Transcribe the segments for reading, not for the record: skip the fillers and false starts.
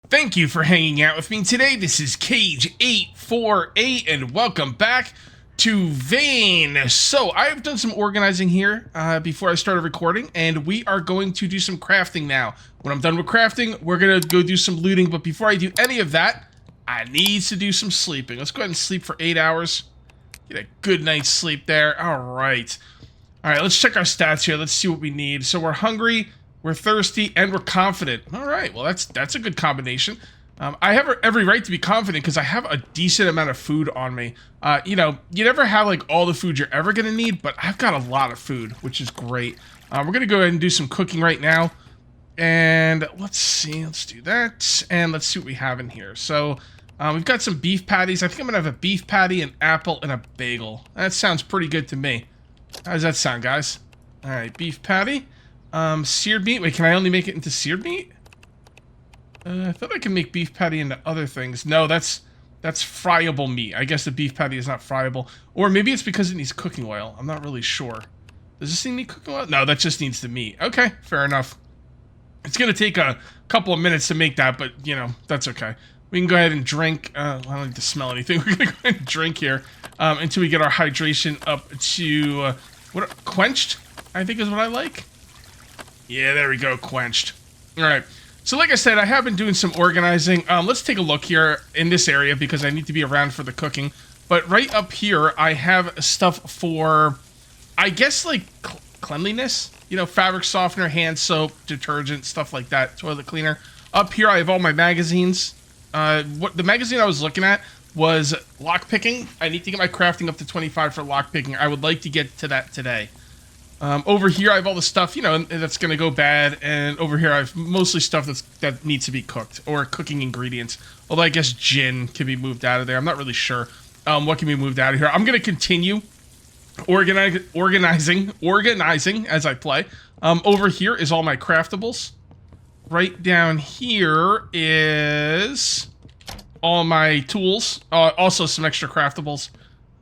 Thank you for hanging out with me today. This is Cage848 and welcome back to Vane. So I have done some organizing here before I started recording, and we are going to do some crafting now. When I'm done with crafting, we're going to go do some looting, but before I do any of that, I need to do some sleeping. Let's go ahead and sleep for 8 hours. Get a good night's sleep there. All right, let's check our stats here. Let's see what we need. So we're hungry, we're thirsty, and we're confident. All right, well, that's a good combination. I have every right to be confident because I have a decent amount of food on me. You know, you never have like all the food you're ever gonna need, but I've got a lot of food, which is great. We're gonna go ahead and do some cooking right now. And let's see, let's do that. And let's see what we have in here. So we've got some beef patties. I think I'm gonna have a beef patty, an apple, and a bagel. That sounds pretty good to me. How does that sound, guys? All right, beef patty. Seared meat. Wait, can I only make it into seared meat? I thought I could make beef patty into other things. No, that's friable meat. I guess the beef patty is not friable. Or maybe it's because it needs cooking oil. I'm not really sure. Does this thing need cooking oil? No, that just needs the meat. Okay, fair enough. It's going to take a couple of minutes to make that, but, you know, that's okay. We can go ahead and drink. I don't need to smell anything. We're going to go ahead and drink here until we get our hydration up to, quenched, I think is what I like. Yeah, there we go, quenched. All right. So like I said, I have been doing some organizing. Let's take a look here in this area because I need to be around for the cooking. But right up here, I have stuff for, I guess, like cleanliness. You know, fabric softener, hand soap, detergent, stuff like that, toilet cleaner. Up here, I have all my magazines. The magazine I was looking at was lockpicking. I need to get my crafting up to 25 for lockpicking. I would like to get to that today. Over here, I have all the stuff, you know, that's going to go bad. And over here, I have mostly stuff that needs to be cooked or cooking ingredients. Although I guess gin can be moved out of there. I'm not really sure what can be moved out of here. I'm going to continue organizing as I play. Over here is all my craftables. Right down here is all my tools. Also some extra craftables.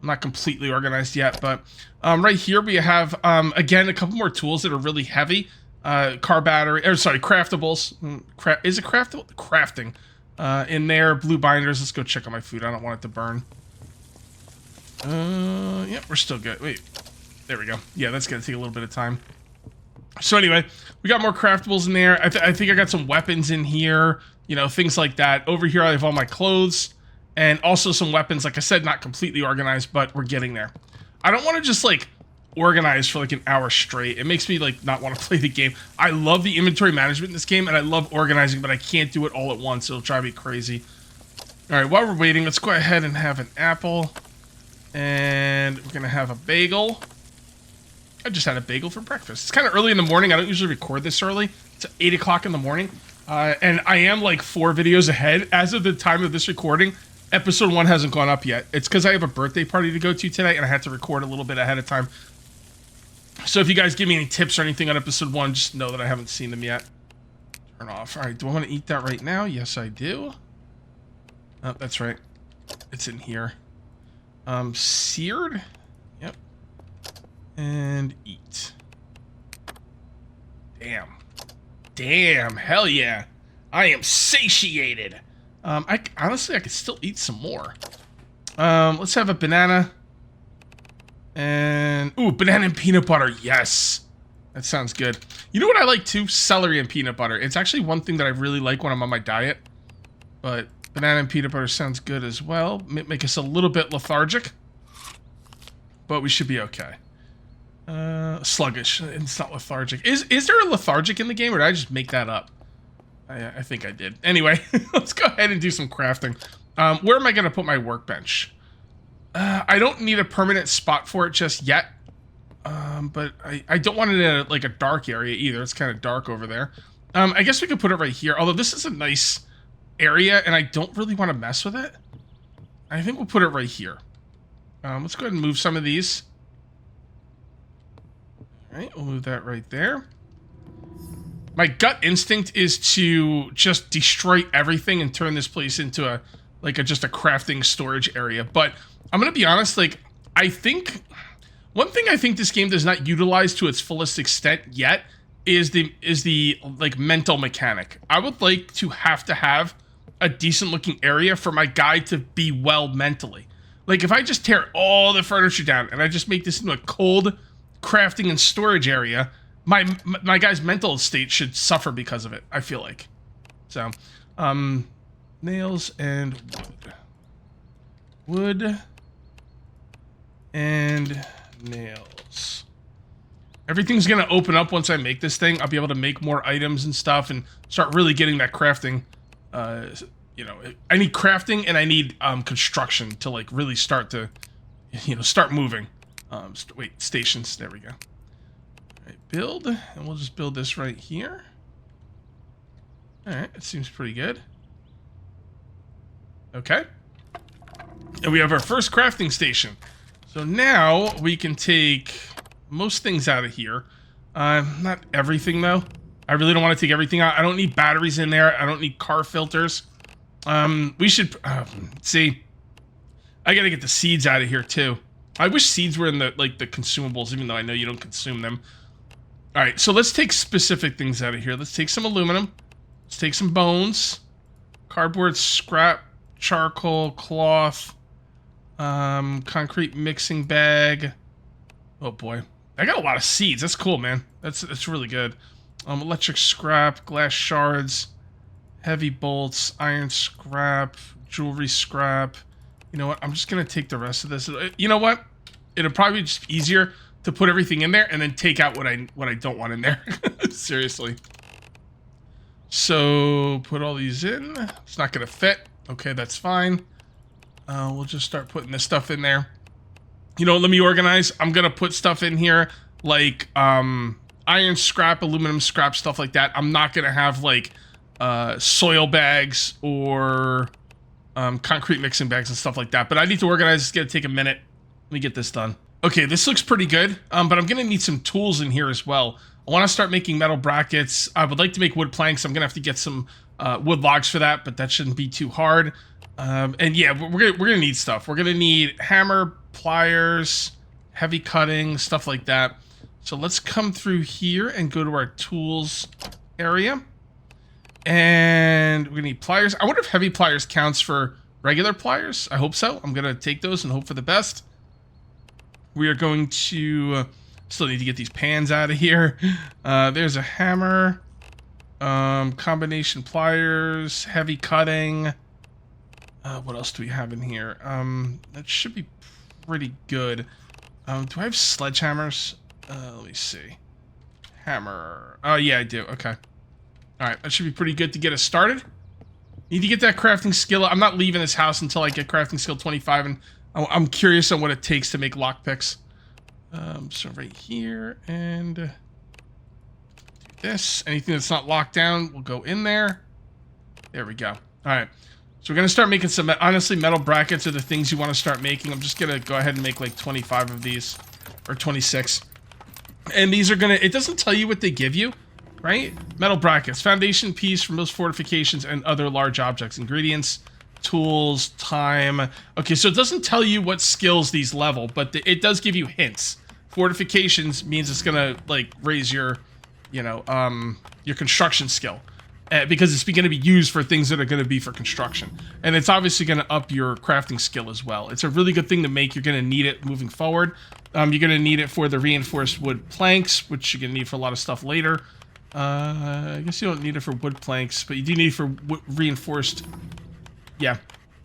I'm not completely organized yet, but right here we have, again, a couple more tools that are really heavy. Car battery, or sorry, craftables. Is it craftable? Crafting. In there, blue binders. Let's go check on my food. I don't want it to burn. Yeah, we're still good. Wait, there we go. Yeah, that's gonna take a little bit of time. So anyway, we got more craftables in there. I think I got some weapons in here. You know, things like that. Over here, I have all my clothes. And also some weapons, like I said, not completely organized, but we're getting there. I don't want to just, like, organize for, like, an hour straight. It makes me, like, not want to play the game. I love the inventory management in this game, and I love organizing, but I can't do it all at once. It'll drive me crazy. All right, while we're waiting, let's go ahead and have an apple. And we're going to have a bagel. I just had a bagel for breakfast. It's kind of early in the morning. I don't usually record this early. It's 8 o'clock in the morning. And I am, like, 4 videos ahead. As of the time of this recording, Episode 1 hasn't gone up yet. It's because I have a birthday party to go to tonight, and I had to record a little bit ahead of time. So if you guys give me any tips or anything on Episode 1, just know that I haven't seen them yet. Turn off. All right, do I want to eat that right now? Yes, I do. Oh, that's right. It's in here. Seared? Yep. And eat. Damn. Damn, hell yeah. I am satiated. Honestly, I could still eat some more. Let's have a banana. And, ooh, banana and peanut butter. Yes. That sounds good. You know what I like too? Celery and peanut butter. It's actually one thing that I really like when I'm on my diet. But banana and peanut butter sounds good as well. Make us a little bit lethargic. But we should be okay. Sluggish. It's not lethargic. Is there a lethargic in the game, or did I just make that up? I think I did. Anyway, let's go ahead and do some crafting. Where am I going to put my workbench? I don't need a permanent spot for it just yet. But I don't want it in like a dark area either. It's kind of dark over there. I guess we could put it right here. Although this is a nice area and I don't really want to mess with it. I think we'll put it right here. Let's go ahead and move some of these. All right, we'll move that right there. My gut instinct is to just destroy everything and turn this place into just a crafting storage area. But I'm gonna be honest, like, I think one thing I think this game does not utilize to its fullest extent yet is the like mental mechanic. I would like to have a decent looking area for my guy to be well mentally. Like if I just tear all the furniture down and I just make this into a cold crafting and storage area, my guy's mental state should suffer because of it, I feel like. So, nails and wood. Wood and nails. Everything's going to open up once I make this thing. I'll be able to make more items and stuff and start really getting that crafting. You know, I need crafting and I need construction to like really start to, you know, start moving. Wait, stations. There we go. All right, build, and we'll just build this right here. All right, it seems pretty good. Okay. And we have our first crafting station. So now we can take most things out of here. Not everything though. I really don't want to take everything out. I don't need batteries in there. I don't need car filters. We should see. I gotta get the seeds out of here too. I wish seeds were in the the consumables, even though I know you don't consume them. All right, so let's take specific things out of here. Let's take some aluminum. Let's take some bones, cardboard, scrap, charcoal, cloth, concrete mixing bag. Oh boy, I got a lot of seeds. That's cool, man. That's really good. Electric scrap, glass shards, heavy bolts, iron scrap, jewelry scrap. You know what? I'm just gonna take the rest of this. You know what? It'll probably just be easier to put everything in there and then take out what I don't want in there. Seriously. So put all these in. It's not gonna fit. Okay, that's fine. We'll just start putting this stuff in there. You know, let me organize. I'm gonna put stuff in here like iron scrap, aluminum scrap, stuff like that. I'm not gonna have like soil bags or concrete mixing bags and stuff like that. But I need to organize. It's gonna take a minute. Let me get this done. Okay, this looks pretty good, but I'm gonna need some tools in here as well. I want to start making metal brackets. I would like to make wood planks. I'm gonna have to get some wood logs for that, but that shouldn't be too hard. And yeah, we're gonna need stuff. We're gonna need hammer, pliers, heavy cutting, stuff like that. So let's come through here and go to our tools area. And we're gonna need pliers. I wonder if heavy pliers counts for regular pliers. I hope so. I'm gonna take those and hope for the best. We are going to still need to get these pans out of here. There's a hammer, combination pliers, heavy cutting. What else do we have in here? That should be pretty good. Do I have sledgehammers? Let me see. Hammer. Oh, yeah, I do. Okay. All right, that should be pretty good to get us started. Need to get that crafting skill. I'm not leaving this house until I get crafting skill 25, and I'm curious on what it takes to make lockpicks. So right here, and do this. Anything that's not locked down will go in there. There we go. All right. So we're going to start making some, honestly, metal brackets are the things you want to start making. I'm just going to go ahead and make like 25 of these, or 26. And these are going to, it doesn't tell you what they give you, right? Metal brackets, foundation piece for most fortifications and other large objects, ingredients, tools, time. Okay, so it doesn't tell you what skills these level, but it does give you hints. Fortifications means it's going to like raise your, you know, your construction skill. Because it's going to be used for things that are going to be for construction. And it's obviously going to up your crafting skill as well. It's a really good thing to make. You're going to need it moving forward. You're going to need it for the reinforced wood planks, which you're going to need for a lot of stuff later. I guess you don't need it for wood planks, but you do need it for reinforced... Yeah.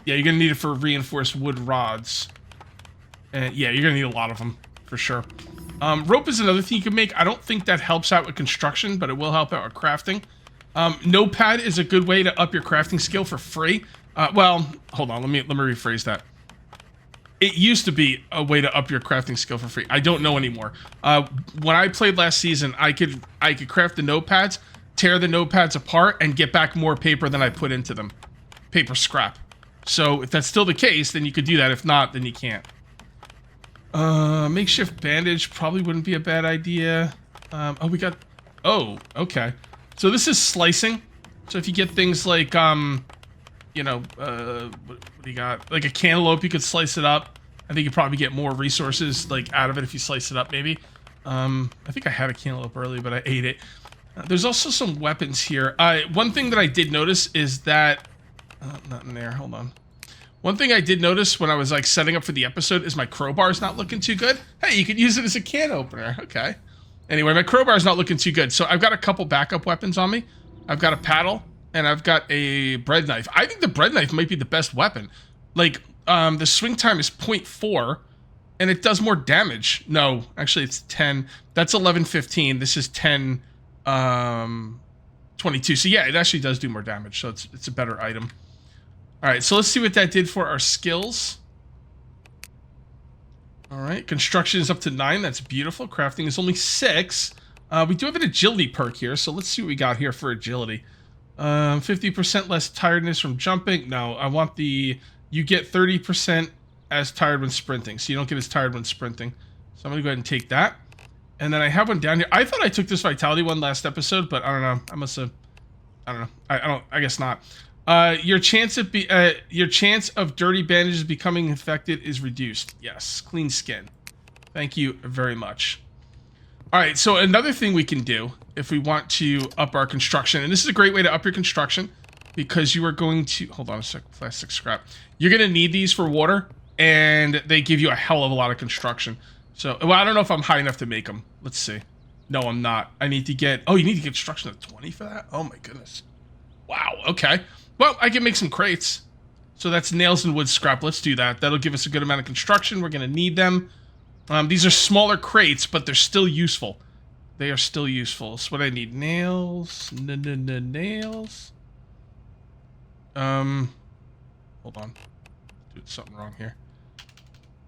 Yeah, you're going to need it for reinforced wood rods. And yeah, you're going to need a lot of them, for sure. Rope is another thing you can make. I don't think that helps out with construction, but it will help out with crafting. Notepad is a good way to up your crafting skill for free. Well, hold on, let me rephrase that. It used to be a way to up your crafting skill for free. I don't know anymore. When I played last season, I could craft the notepads, tear the notepads apart, and get back more paper than I put into them. Paper scrap. So if that's still the case, then you could do that. If not, then you can't. Makeshift bandage probably wouldn't be a bad idea. Oh, we got... Oh, okay. So this is slicing. So if you get things like, you know, what do you got? Like a cantaloupe, you could slice it up. I think you probably get more resources like out of it if you slice it up, maybe. I think I had a cantaloupe earlier, but I ate it. There's also some weapons here. One thing that I did notice is that Not in there. Hold on. One thing I did notice when I was like setting up for the episode is my crowbar's not looking too good. Hey, you could use it as a can opener. Okay. Anyway, my crowbar's not looking too good. So I've got a couple backup weapons on me. I've got a paddle and I've got a bread knife. I think the bread knife might be the best weapon. Like, the swing time is 0.4 and it does more damage. No, actually it's 10. That's 11:15. This is 10:22. So yeah, it actually does do more damage. So it's a better item. All right, so let's see what that did for our skills. All right, construction is up to 9. That's beautiful. Crafting is only 6. We do have an agility perk here, so let's see what we got here for agility. 50% less tiredness from jumping. No, I want the... You get 30% as tired when sprinting, so you don't get as tired when sprinting. So I'm going to go ahead and take that. And then I have one down here. I thought I took this vitality one last episode, but I don't know. I must have... I don't know. I guess not. Your chance of dirty bandages becoming infected is reduced. Yes, clean skin. Thank you very much. All right, so another thing we can do if we want to up our construction, and this is a great way to up your construction because you are going to hold on a sec. Plastic scrap. You're going to need these for water, and they give you a hell of a lot of construction. So, well, I don't know if I'm high enough to make them. Let's see. No, I'm not. I need to get. Oh, you need to get construction of 20 for that. Oh my goodness. Wow. Okay. Well, I can make some crates. So that's nails and wood scrap. Let's do that. That'll give us a good amount of construction. We're going to need them. These are smaller crates, but they're still useful. They are still useful. So what I need, nails. Nails. Hold on. Doing something wrong here.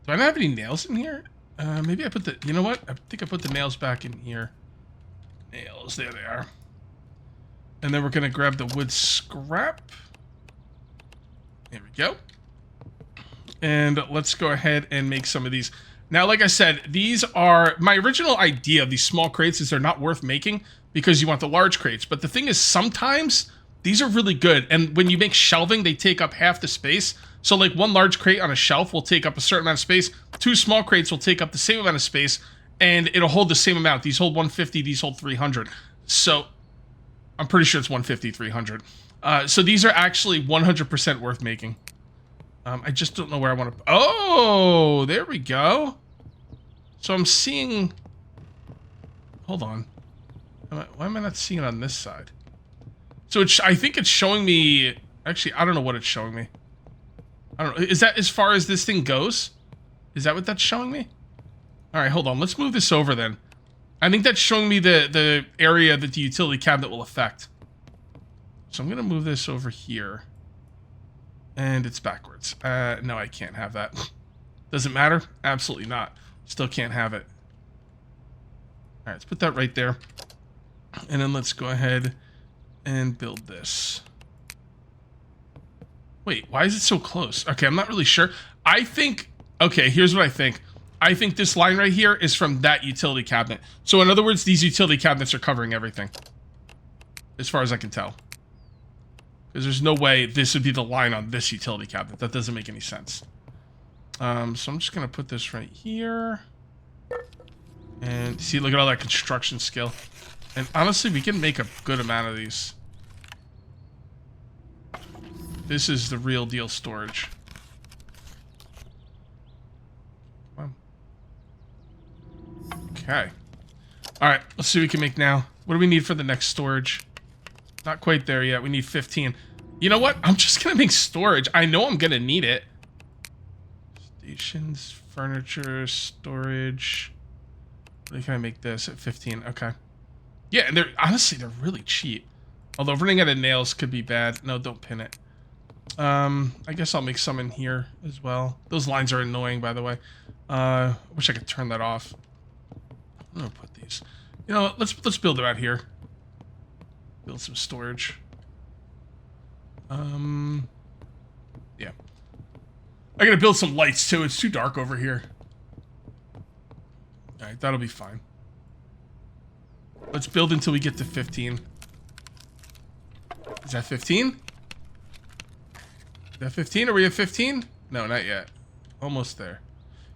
Do I not have any nails in here? Maybe I put the... You know what? I think I put the nails back in here. Nails. There they are. And then we're going to grab the wood scrap. There we go. And let's go ahead and make some of these. Now, like I said, these are... My original idea of these small crates is they're not worth making because you want the large crates. But the thing is, sometimes these are really good. And when you make shelving, they take up half the space. So, like, one large crate on a shelf will take up a certain amount of space. 2 small crates will take up the same amount of space. And it'll hold the same amount. These hold 150, these hold 300. So... I'm pretty sure it's 150, 300. So these are actually 100% worth making. I just don't know where I want to... Oh, there we go. So I'm seeing... Hold on. Why am I not seeing it on this side? So I think it's showing me... Actually, I don't know what it's showing me. I don't know. Is that as far as this thing goes? Is that what that's showing me? All right, hold on. Let's move this over then. I think that's showing me the area that the utility cabinet will affect. So I'm going to move this over here. And it's backwards. No, I can't have that. Does it matter? Absolutely not. Still can't have it. All right, let's put that right there. And then let's go ahead and build this. Wait, why is it so close? Okay, I'm not really sure. I think... Okay, here's what I think. I think this line right here is from that utility cabinet. So in other words, these utility cabinets are covering everything. As far as I can tell. Because there's no way this would be the line on this utility cabinet. That doesn't make any sense. So I'm just going to put this right here. And see, look at all that construction skill. And honestly, we can make a good amount of these. This is the real deal storage. Okay. Alright, let's see what we can make now. What do we need for the next storage? Not quite there yet. We need 15. You know what? I'm just going to make storage. I know I'm going to need it. Stations, furniture, storage. What can I make this at 15? Okay. Yeah, and honestly, they're really cheap. Although running out of nails could be bad. No, don't pin it. I guess I'll make some in here as well. Those lines are annoying, by the way. I wish I could turn that off. I'm gonna put these. You know, let's build them out here. Build some storage. Yeah. I gotta build some lights too. It's too dark over here. All right, that'll be fine. Let's build until we get to 15. Is that 15? Is that 15? Are we at 15? No, not yet. Almost there.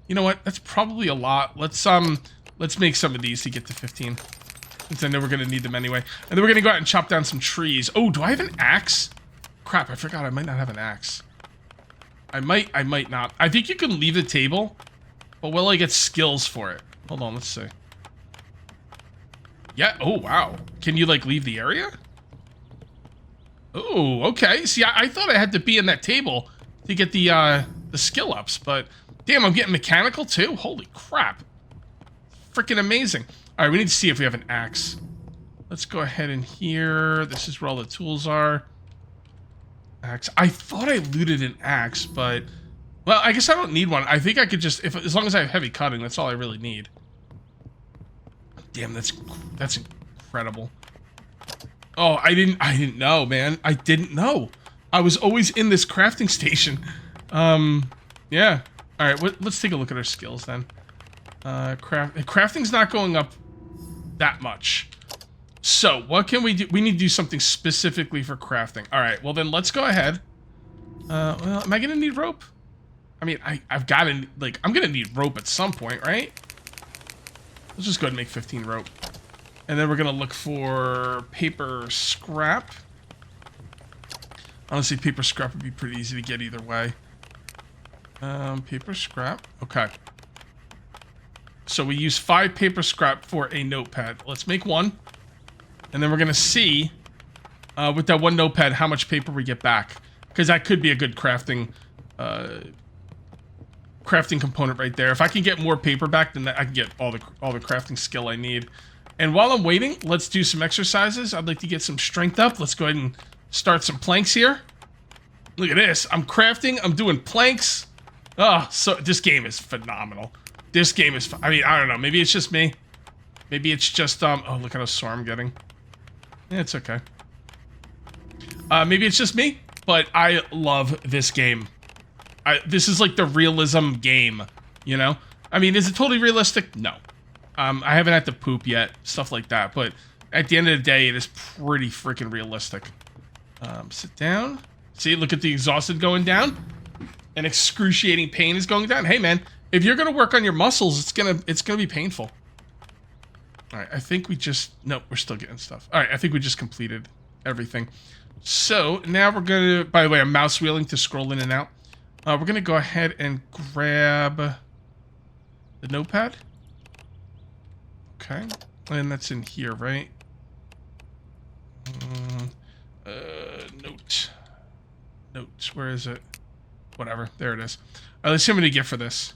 You know what? That's probably a lot. Let's make some of these to get to 15. Since I know we're gonna need them anyway. And then we're gonna go out and chop down some trees. Oh, do I have an axe? crap, I forgot I might not have an axe. I might not. I think you can leave the table, but will I get skills for it? Hold on, let's see. Yeah, oh, wow. Can you, like, leave the area? Oh, okay. See, I thought I had to be in that table to get the skill ups, but damn, I'm getting mechanical too? Holy crap. Freaking amazing. All right, we need to see if we have an axe. Let's go ahead in here. This is where all the tools are. Axe. I thought I looted an axe, but... Well, I guess I don't need one. I think I could just... as long as I have heavy cutting, that's all I really need. Damn, that's incredible. Oh, I didn't know, man. I didn't know. I was always in this crafting station. Yeah. All right, let's take a look at our skills then. Crafting's not going up that much. So, what can we do? We need to do something specifically for crafting. All right, well then let's go ahead. Well, am I gonna need rope? I mean, I've got to, like, I'm gonna need rope at some point, right? Let's just go ahead and make 15 rope. And then we're gonna look for paper scrap. Honestly, paper scrap would be pretty easy to get either way. Paper scrap, okay. So we use 5 paper scrap for a notepad. Let's make 1. And then we're gonna see, with that 1 notepad, how much paper we get back. Because that could be a good crafting component right there. If I can get more paper back, then I can get all the crafting skill I need. And while I'm waiting, let's do some exercises. I'd like to get some strength up. Let's go ahead and start some planks here. Look at this. I'm crafting. I'm doing planks. Oh, so this game is phenomenal. This game is, I mean, I don't know. Maybe it's just me. Maybe it's just, oh, look at how sore I'm getting. Yeah, it's okay. Maybe it's just me, but I love this game. This is like the realism game, you know? I mean, is it totally realistic? No. I haven't had to poop yet, stuff like that, but at the end of the day, it is pretty freaking realistic. Sit down. See, look at the exhausted going down. And excruciating pain is going down. Hey, man, if you're gonna work on your muscles, it's gonna be painful. All right, I think we just... Nope, we're still getting stuff. All right, I think we just completed everything. So, now we're gonna... By the way, I'm mouse wheeling to scroll in and out. We're gonna go ahead and grab the notepad. Okay, and that's in here, right? Notes, where is it? Whatever, there it is. All right, let's see how many you get for this.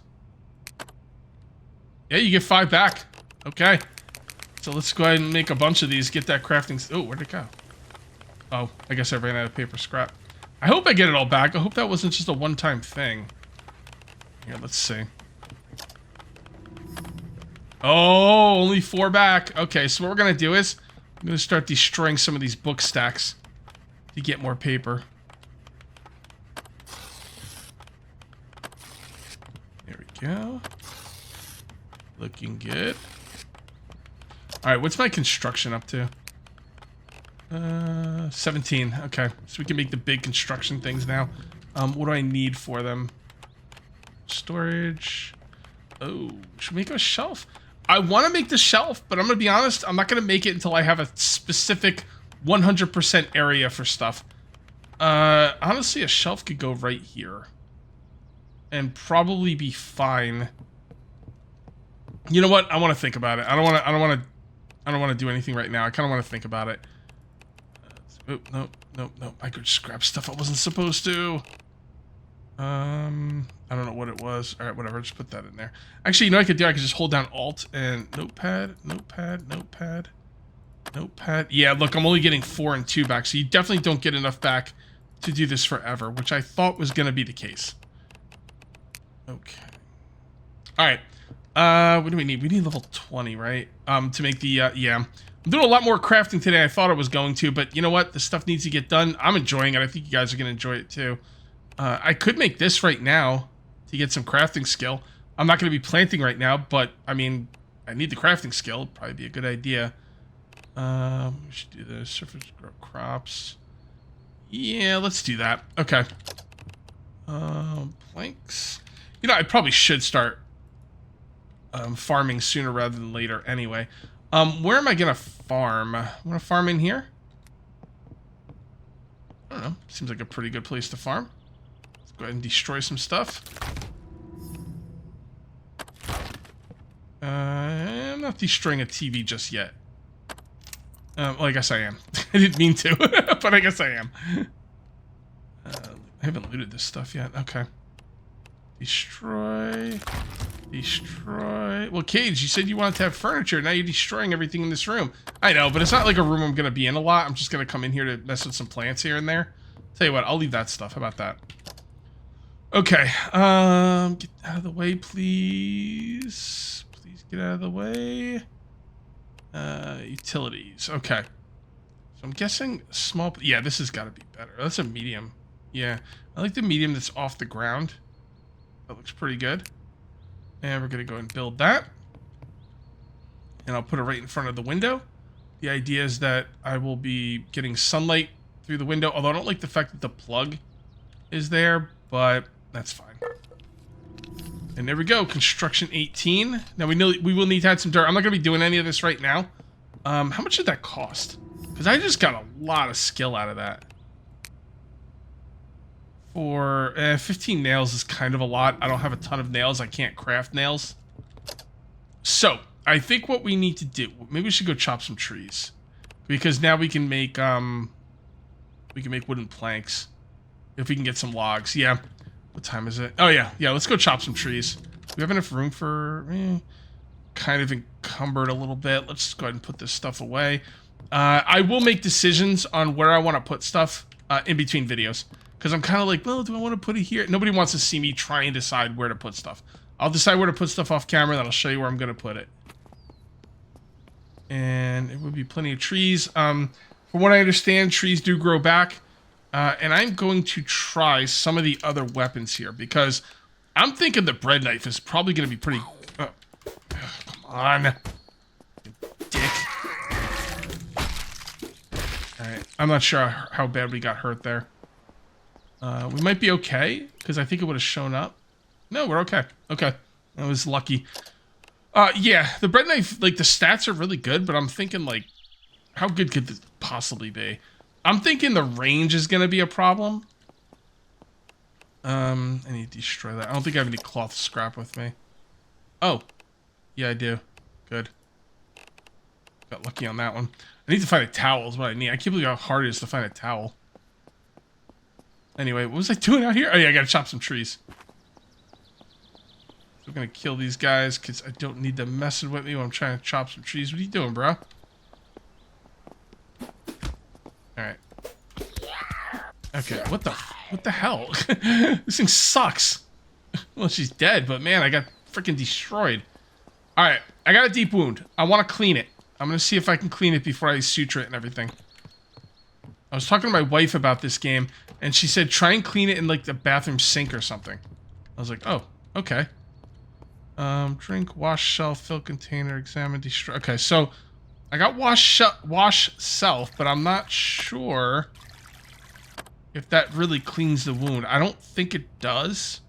Yeah, you get 5 back. Okay. So let's go ahead and make a bunch of these, get that crafting... Oh, where'd it go? Oh, I guess I ran out of paper scrap. I hope I get it all back. I hope that wasn't just a one-time thing. Here, let's see. Oh, only 4 back. Okay, so what we're going to do is... I'm going to start destroying some of these book stacks to get more paper. There we go. Looking good. Alright, what's my construction up to? 17. Okay, so we can make the big construction things now. What do I need for them? Storage. Oh, should we make a shelf? I want to make the shelf, but I'm going to be honest, I'm not going to make it until I have a specific 100% area for stuff. Honestly, a shelf could go right here. And probably be fine. You know what? I want to think about it. I don't want to do anything right now. I kind of want to think about it. Oh, no. I could scrap stuff I wasn't supposed to. I don't know what it was. All right, whatever. Just put that in there. Actually, you know what I could do? I could just hold down Alt and Notepad. Yeah, look, I'm only getting 4 and 2 back, so you definitely don't get enough back to do this forever, which I thought was going to be the case. Okay. All right. What do we need? We need level 20, right? To make the, yeah. I'm doing a lot more crafting today than I thought I was going to, but you know what? This stuff needs to get done. I'm enjoying it. I think you guys are going to enjoy it too. I could make this right now to get some crafting skill. I'm not going to be planting right now, but, I mean, I need the crafting skill. It'd probably be a good idea. We should do this. Surface grow crops. Yeah, let's do that. Okay. Planks. You know, I probably should start farming sooner rather than later anyway. Where am I going to farm? I'm going to farm in here. I don't know. Seems like a pretty good place to farm. Let's go ahead and destroy some stuff. I'm not destroying a TV just yet. Well, I guess I am. I didn't mean to, but I guess I am. I haven't looted this stuff yet. Okay. Destroy. Destroy. Well, Cage, you said you wanted to have furniture. Now you're destroying everything in this room. I know, but it's not like a room I'm going to be in a lot. I'm just going to come in here to mess with some plants here and there. Tell you what, I'll leave that stuff. How about that? Okay. Get out of the way, please. Please get out of the way. Utilities. Okay. So I'm guessing small... Yeah, this has got to be better. That's a medium. Yeah. I like the medium that's off the ground. That looks pretty good. And we're going to go and build that. And I'll put it right in front of the window. The idea is that I will be getting sunlight through the window. Although I don't like the fact that the plug is there, but that's fine. And there we go. Construction 18. Now we will need to add some dirt. I'm not going to be doing any of this right now. How much did that cost? Because I just got a lot of skill out of that. For 15 nails is kind of a lot. I don't have a ton of nails. I can't craft nails. So I think what we need to do, maybe we should go chop some trees, because now we can make wooden planks if we can get some logs. Yeah. What time is it? Oh yeah, let's go chop some trees. Do we have enough room for kind of encumbered a little bit. Let's go ahead and put this stuff away. I will make decisions on where I want to put stuff in between videos. Because I'm kind of like, well, do I want to put it here? Nobody wants to see me try and decide where to put stuff. I'll decide where to put stuff off camera, then I'll show you where I'm going to put it. And it would be plenty of trees. From what I understand, trees do grow back. And I'm going to try some of the other weapons here. Because I'm thinking the bread knife is probably going to be pretty... come on. Dick. Alright, I'm not sure how bad we got hurt there. We might be okay, because I think it would have shown up. No, we're okay. Okay. I was lucky. Yeah, the bread knife, like, the stats are really good, but I'm thinking, like, how good could this possibly be? I'm thinking the range is going to be a problem. I need to destroy that. I don't think I have any cloth scrap with me. Oh. Yeah, I do. Good. Got lucky on that one. I need to find a towel is what I need. I can't believe how hard it is to find a towel. Anyway, what was I doing out here? Oh yeah, I gotta chop some trees. So I'm gonna kill these guys because I don't need them messing with me when I'm trying to chop some trees. What are you doing, bro? Alright. Okay, what the hell? This thing sucks. Well, she's dead, but man, I got freaking destroyed. Alright, I got a deep wound. I want to clean it. I'm gonna see if I can clean it before I suture it and everything. I was talking to my wife about this game, and she said try and clean it in, like, the bathroom sink or something. I was like, oh, okay. Drink, wash, shelf, fill container, examine, destroy. Okay, so I got wash self, but I'm not sure if that really cleans the wound. I don't think it does.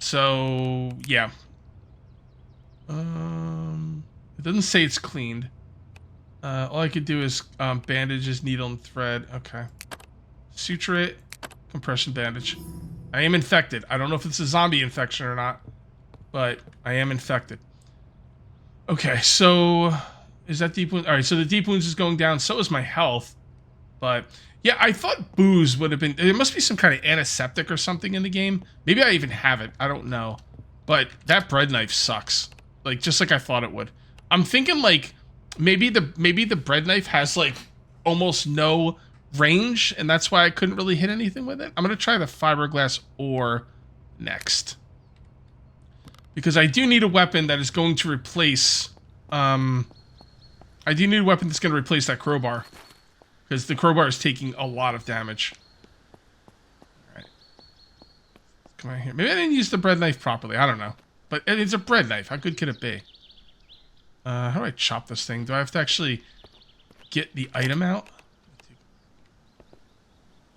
So, yeah. It doesn't say it's cleaned. All I could do is bandages, needle, and thread. Okay. Suture it. Compression bandage. I am infected. I don't know if it's a zombie infection or not, but I am infected. Okay, so is that deep wound? All right, so the deep wounds is going down. So is my health. But yeah, I thought booze would have been... There must be some kind of antiseptic or something in the game. Maybe I even have it. I don't know. But that bread knife sucks. Like, just like I thought it would. I'm thinking, like... Maybe the bread knife has, like, almost no range, and that's why I couldn't really hit anything with it. I'm going to try the fiberglass ore next. Because I do need a weapon that is going to replace... I do need a weapon that's going to replace that crowbar. Because the crowbar is taking a lot of damage. Alright. Come on here. Maybe I didn't use the bread knife properly. I don't know. But it's a bread knife. How good can it be? How do I chop this thing? Do I have to actually get the item out?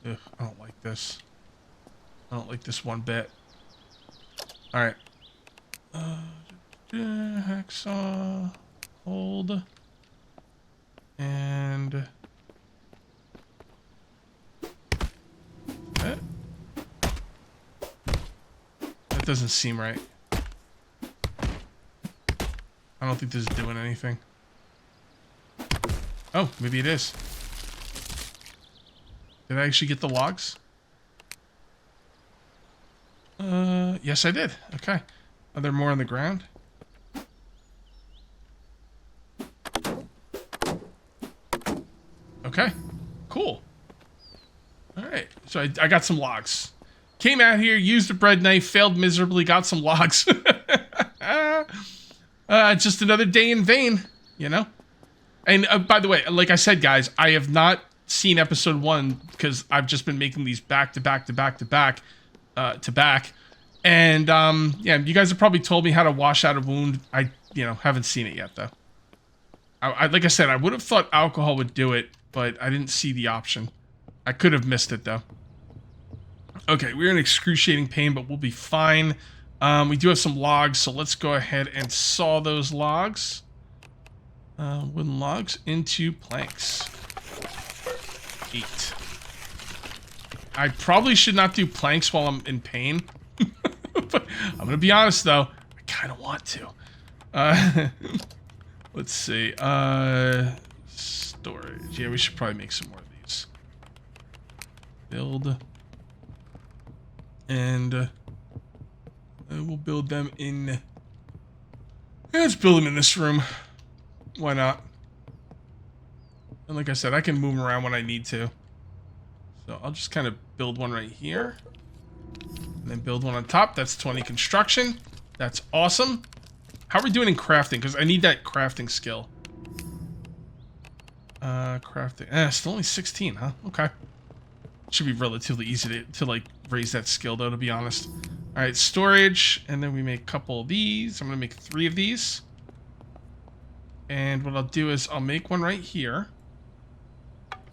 Ugh, I don't like this. I don't like this one bit. Alright. Hacksaw. Hold. And... doesn't seem right. I don't think this is doing anything. Oh, maybe it is. Did I actually get the logs? Yes, I did. Okay. Are there more on the ground? Okay. Cool. Alright. So I got some logs. Came out here, used a bread knife, failed miserably, got some logs. Just another day in vain, you know? And by the way, like I said, guys, I have not seen episode 1 because I've just been making these back to back. And, yeah, you guys have probably told me how to wash out a wound. I, haven't seen it yet, though. Like I said, I would have thought alcohol would do it, but I didn't see the option. I could have missed it, though. Okay, we're in excruciating pain, but we'll be fine. We do have some logs, so let's go ahead and saw those logs. Wooden logs into planks. 8. I probably should not do planks while I'm in pain. But I'm going to be honest, though. I kind of want to. Let's see. Storage. Yeah, we should probably make some more of these. Build. And we'll build them in... Let's build them in this room. Why not? And like I said, I can move them around when I need to. So I'll just kind of build one right here. And then build one on top. That's 20 construction. That's awesome. How are we doing in crafting? Because I need that crafting skill. Crafting. Still only 16, huh? Okay. Should be relatively easy to like, raise that skill, though, to be honest. Alright, storage. And then we make a couple of these. I'm going to make 3 of these. And what I'll do is I'll make one right here.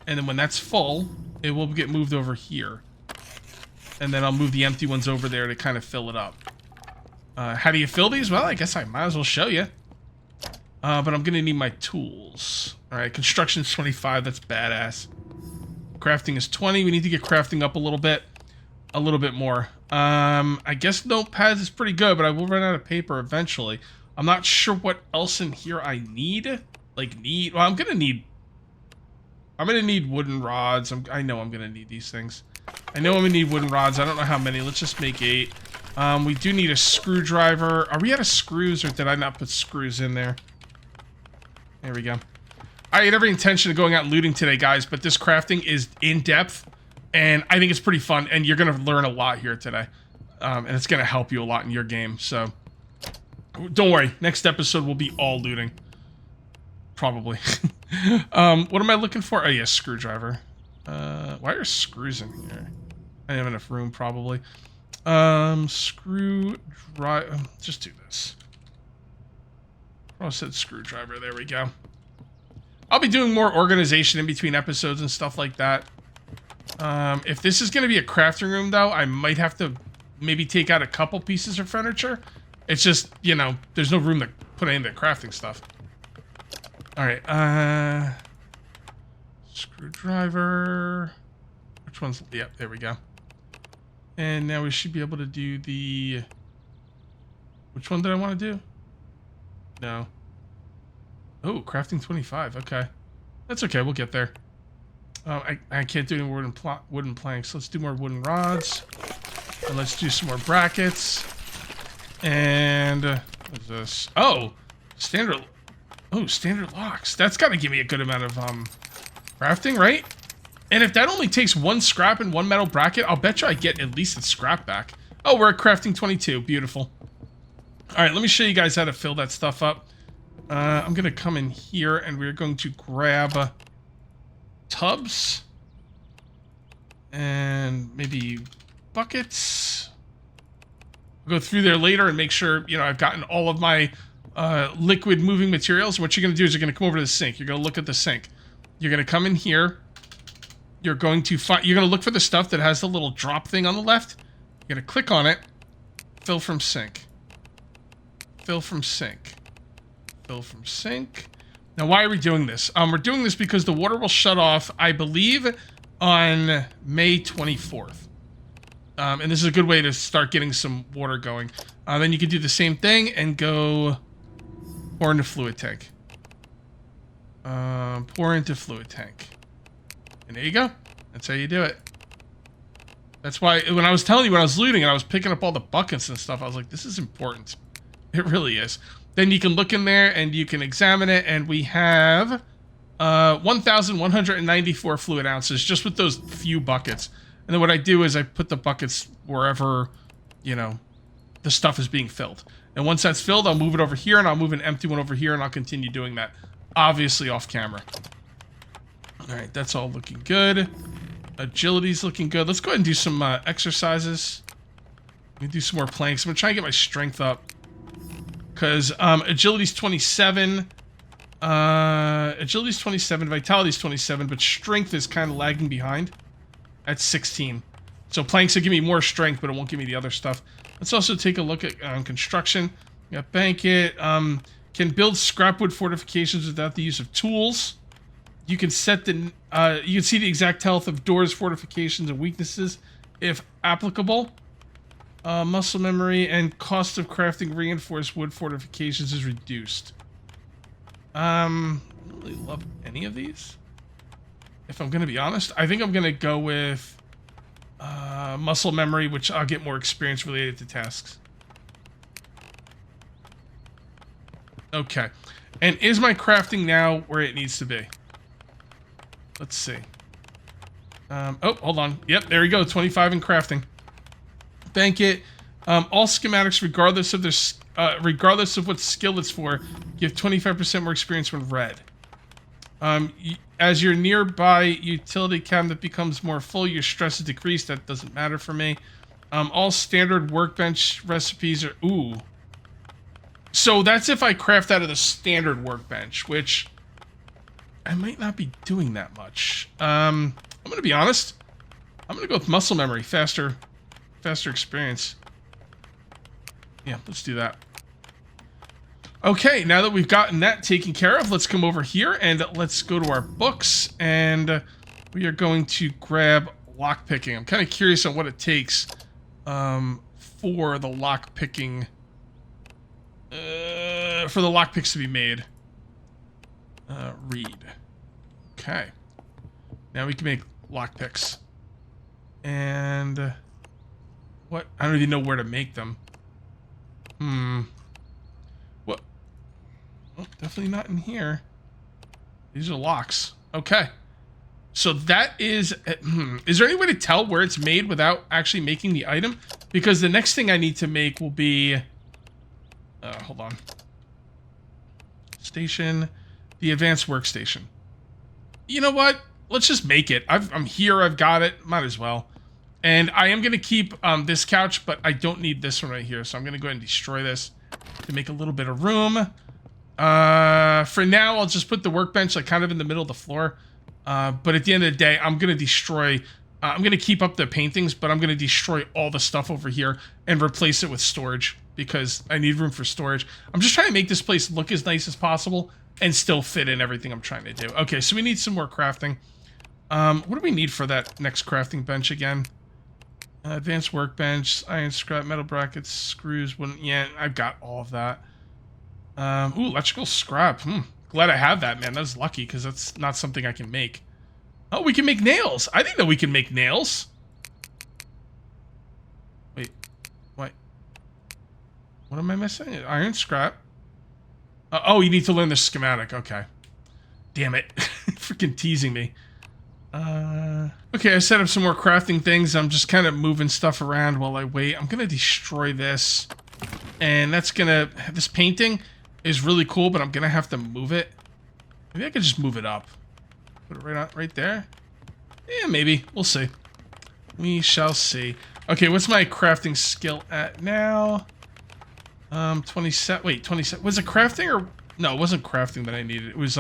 And then when that's full, it will get moved over here. And then I'll move the empty ones over there to kind of fill it up. How do you fill these? Well, I guess I might as well show you. But I'm going to need my tools. Alright, construction is 25. That's badass. Crafting is 20. We need to get crafting up a little bit. A little bit more. I guess notepads is pretty good, but I will run out of paper eventually. I'm not sure what else in here I need. Well, I'm going to need wooden rods. I know I'm going to need these things. I know I'm going to need wooden rods. I don't know how many. Let's just make 8. We do need a screwdriver. Are we out of screws, or did I not put screws in there? There we go. I had every intention of going out looting today, guys, but this crafting is in-depth, and I think it's pretty fun, and you're going to learn a lot here today. And it's going to help you a lot in your game, so... Don't worry, next episode will be all looting. Probably. What am I looking for? Oh, yeah, screwdriver. Why are screws in here? I have enough room, probably. Screwdriver. Just do this. I said screwdriver. There we go. I'll be doing more organization in between episodes and stuff like that. If this is going to be a crafting room, though, I might have to maybe take out a couple pieces of furniture. It's just, there's no room to put any of the crafting stuff. Alright, screwdriver. Which one's... Yep, there we go. And now we should be able to do the... Which one did I want to do? No. Oh, crafting 25. Okay. That's okay, we'll get there. I can't do any wooden planks. Let's do more wooden rods. And let's do some more brackets. And what is this? Oh, standard locks. That's got to give me a good amount of crafting, right? And if that only takes 1 scrap and 1 metal bracket, I'll bet you I get at least a scrap back. Oh, we're at crafting 22. Beautiful. All right, let me show you guys how to fill that stuff up. I'm going to come in here, and we're going to grab tubs and maybe buckets. Go through there later and make sure, I've gotten all of my liquid moving materials. What you're going to do is you're going to come over to the sink. You're going to look at the sink. You're going to come in here. You're going to look for the stuff that has the little drop thing on the left. You're going to click on it. Fill from sink. Fill from sink. Fill from sink. Now, why are we doing this? We're doing this because the water will shut off, I believe, on May 24th. And this is a good way to start getting some water going. Then you can do the same thing and go pour into fluid tank. Pour into fluid tank. And there you go. That's how you do it. That's why when I was telling you when I was looting and I was picking up all the buckets and stuff, I was like, this is important. It really is. Then you can look in there and you can examine it, and we have 1,194 fluid ounces just with those few buckets. And then what I do is I put the buckets wherever, you know, the stuff is being filled. And once that's filled, I'll move it over here, and I'll move an empty one over here, and I'll continue doing that. Obviously off camera. All right, that's all looking good. Agility's looking good. Let's go ahead and do some exercises. Let me do some more planks. I'm going to try and get my strength up. Because agility's 27. Agility's 27. Vitality's 27. But strength is kind of lagging behind. At 16. So planks will give me more strength, but it won't give me the other stuff. Let's also take a look at construction. We got Banquet. Can build scrapwood fortifications without the use of tools. You can set the you can see the exact health of doors, fortifications, and weaknesses if applicable. Muscle memory and cost of crafting reinforced wood fortifications is reduced. I don't really love any of these. If I'm going to be honest, I think I'm going to go with muscle memory, which I'll get more experience related to tasks. Okay. And is my crafting now where it needs to be? Let's see. Oh, hold on. Yep, there we go. 25 in crafting. Banquet. All schematics, regardless of their, regardless of what skill it's for, give 25% more experience when read. As your nearby utility cabinet becomes more full, your stress is decreased. That doesn't matter for me. All standard workbench recipes are... Ooh. So that's if I craft out of the standard workbench, which... I might not be doing that much. I'm going to be honest. I'm going to go with muscle memory. Faster experience. Yeah, let's do that. Okay, now that we've gotten that taken care of, let's come over here and let's go to our books. And we are going to grab lockpicking. I'm kind of curious on what it takes for the lockpicking. For the lockpicks to be made. Read. Okay. Now we can make lockpicks. And what? I don't even know where to make them. What? Well, definitely not in here. These are locks. Okay. So that is... Is there any way to tell where it's made without actually making the item? Because the next thing I need to make will be... hold on. Station... The advanced workstation. You know what? Let's just make it. I'm here. I've got it. Might as well. And I am going to keep this couch, but I don't need this one right here. So I'm going to go ahead and destroy this to make a little bit of room. For now, I'll just put the workbench like kind of in the middle of the floor. But at the end of the day, I'm going to destroy... I'm going to keep up the paintings, but I'm going to destroy all the stuff over here and replace it with storage because I need room for storage. I'm just trying to make this place look as nice as possible and still fit in everything I'm trying to do. Okay, so we need some more crafting. What do we need for that next crafting bench again? Advanced workbench, iron scrap, metal brackets, screws. Yeah, I've got all of that. Ooh, electrical scrap. Glad I have that, man. That's lucky because that's not something I can make. Oh, we can make nails. I think that we can make nails. Wait, what? What am I missing? Iron scrap. Oh, you need to learn the schematic. Okay. Damn it. Freaking teasing me. Okay, I set up some more crafting things. I'm just kind of moving stuff around while I wait. I'm going to destroy this. And that's going to... This painting is really cool, but I'm going to have to move it. Maybe I could just move it up. Put it right there. Yeah, maybe. We'll see. We shall see. Okay, what's my crafting skill at now? 27. Wait, 27. Was it crafting or... No, it wasn't crafting that I needed. It was,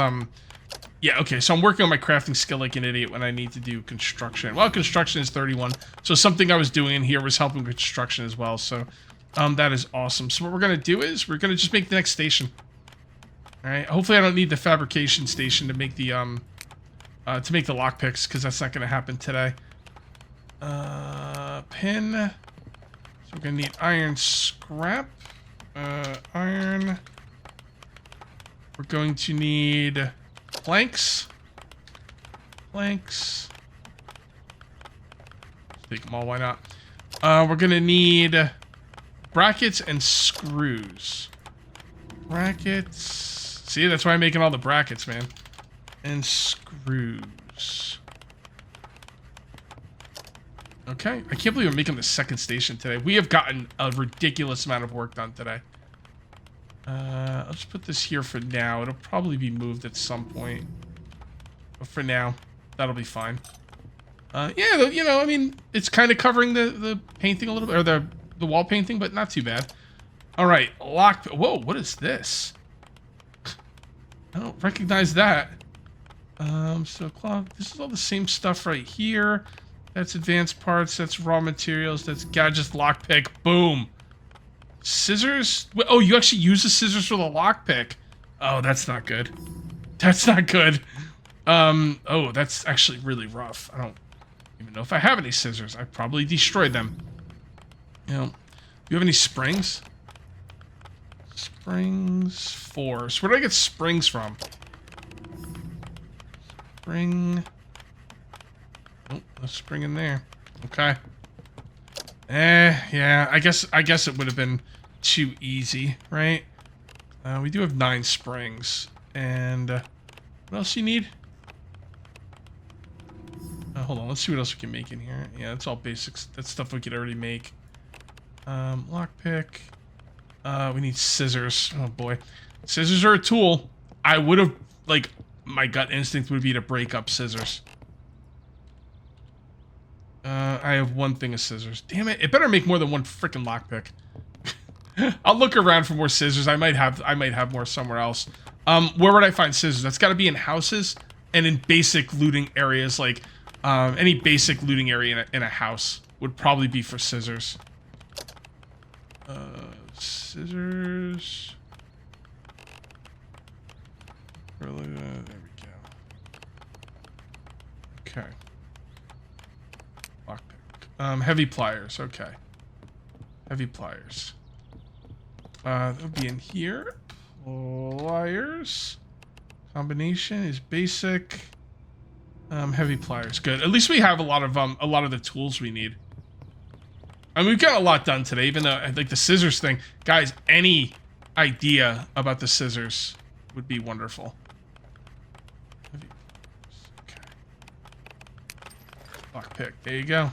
Yeah, okay, so I'm working on my crafting skill like an idiot when I need to do construction. Well, construction is 31. So something I was doing in here was helping construction as well. So, that is awesome. So what we're going to do is we're going to just make the next station. All right. Hopefully I don't need the fabrication station to make the lockpicks because that's not going to happen today. Pin. So we're gonna need iron scrap. Iron. We're going to need planks. Planks. Take them all, why not? We're gonna need brackets and screws. Brackets. See, that's why I'm making all the brackets, man. And screws. Okay, I can't believe I'm making the second station today. We have gotten a ridiculous amount of work done today. I'll just put this here for now. It'll probably be moved at some point. But for now, that'll be fine. Yeah, you know, I mean, it's kind of covering the painting a little bit, or the wall painting, but not too bad. All right, lock. Whoa, what is this? I don't recognize that. So this is all the same stuff right here. That's advanced parts. That's raw materials. That's gadgets, lockpick. Boom. Scissors. Oh, you actually use the scissors for the lockpick. Oh, that's not good. That's not good. Oh, that's actually really rough. I don't even know if I have any scissors. I probably destroyed them. You know, do you have any springs? Springs 4. So where do I get springs from? Spring. Oh, no spring in there. Okay. Yeah. I guess it would have been too easy, right? We do have 9 springs, and what else you need? Hold on. Let's see what else we can make in here. Yeah, it's all basics. That's stuff we could already make. Lockpick. We need scissors. Oh boy, scissors are a tool. I would have, like, my gut instinct would be to break up scissors. I have 1 thing of scissors. Damn it! It better make more than 1 freaking lockpick. I'll look around for more scissors. I might have more somewhere else. Where would I find scissors? That's got to be in houses and in basic looting areas. Like any basic looting area in a house would probably be for scissors. Scissors. There we go. Okay. Lockpick. Heavy pliers. Okay. Heavy pliers. That'll be in here. Pliers. Combination is basic. Heavy pliers. Good. At least we have a lot of the tools we need. I mean, we've got a lot done today, even though, like, the scissors thing. Guys, any idea about the scissors would be wonderful. Okay. Lockpick. There you go.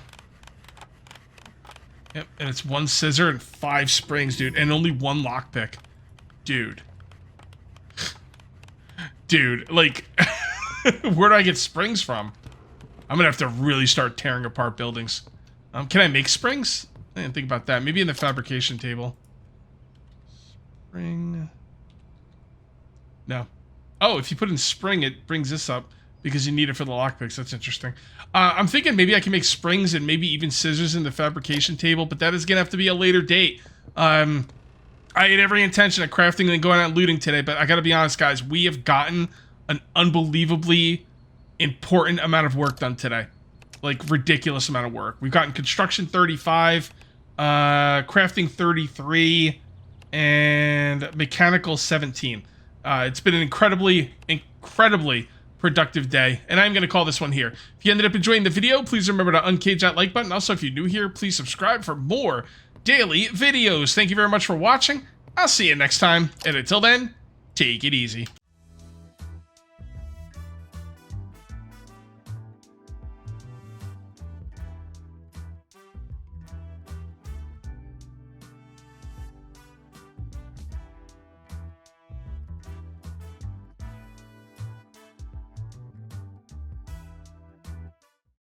Yep, and it's 1 scissor and 5 springs, dude, and only 1 lockpick. Dude. Dude, like, where do I get springs from? I'm gonna have to really start tearing apart buildings. Can I make springs? I didn't think about that. Maybe in the fabrication table. Spring. No. Oh, if you put in spring, it brings this up because you need it for the lockpicks. That's interesting. I'm thinking maybe I can make springs and maybe even scissors in the fabrication table, but that is going to have to be a later date. I had every intention of crafting and going out and looting today, but I got to be honest, guys. We have gotten an unbelievably important amount of work done today. Like, ridiculous amount of work. We've gotten construction 35, crafting 33, and mechanical 17. It's been an incredibly productive day, and I'm going to call this one here. If you ended up enjoying the video, please remember to uncage that like button. Also, if you're new here, please subscribe for more daily videos. Thank you very much for watching. I'll see you next time, and until then, take it easy.